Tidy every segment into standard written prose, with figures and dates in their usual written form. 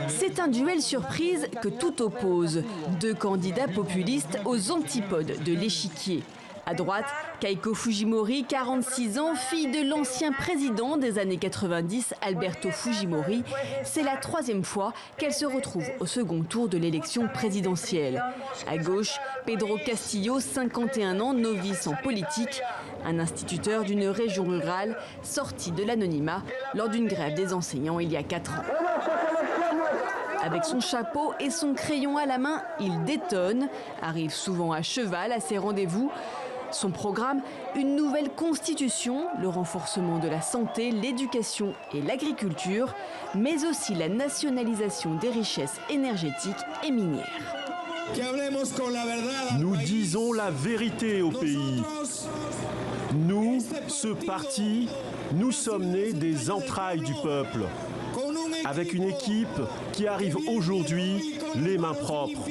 C'est un duel surprise que tout oppose. Deux candidats populistes aux antipodes de l'échiquier. À droite, Keiko Fujimori, 46 ans, fille de l'ancien président des années 90, Alberto Fujimori. C'est la troisième fois qu'elle se retrouve au second tour de l'élection présidentielle. À gauche, Pedro Castillo, 51 ans, novice en politique, un instituteur d'une région rurale sorti de l'anonymat lors d'une grève des enseignants il y a 4 ans. Avec son chapeau et son crayon à la main, il détonne, arrive souvent à cheval à ses rendez-vous. Son programme, une nouvelle constitution, le renforcement de la santé, l'éducation et l'agriculture, mais aussi la nationalisation des richesses énergétiques et minières. Nous disons la vérité au pays. Nous, ce parti, nous sommes nés des entrailles du peuple, avec une équipe qui arrive aujourd'hui les mains propres.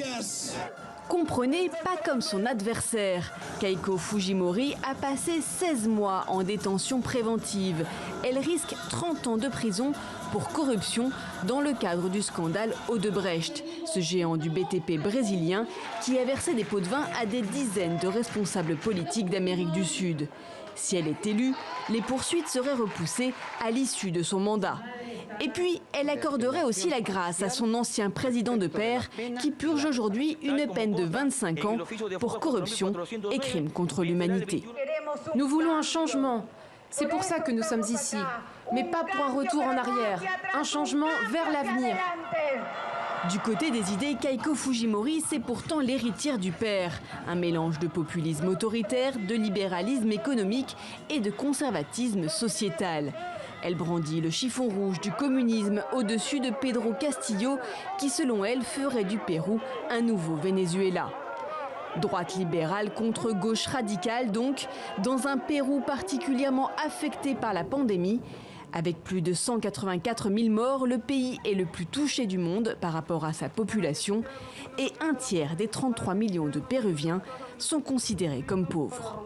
Comprenez, pas comme son adversaire. Keiko Fujimori a passé 16 mois en détention préventive. Elle risque 30 ans de prison pour corruption dans le cadre du scandale Odebrecht, ce géant du BTP brésilien qui a versé des pots de vin à des dizaines de responsables politiques d'Amérique du Sud. Si elle est élue, les poursuites seraient repoussées à l'issue de son mandat. Et puis, elle accorderait aussi la grâce à son ancien président de pair qui purge aujourd'hui une peine de 25 ans pour corruption et crimes contre l'humanité. Nous voulons un changement. C'est pour ça que nous sommes ici. Mais pas pour un retour en arrière. Un changement vers l'avenir. Du côté des idées, Keiko Fujimori, c'est pourtant l'héritière du père. Un mélange de populisme autoritaire, de libéralisme économique et de conservatisme sociétal. Elle brandit le chiffon rouge du communisme au-dessus de Pedro Castillo, qui selon elle ferait du Pérou un nouveau Venezuela. Droite libérale contre gauche radicale donc, dans un Pérou particulièrement affecté par la pandémie. Avec plus de 184 000 morts, le pays est le plus touché du monde par rapport à sa population et un tiers des 33 millions de Péruviens sont considérés comme pauvres.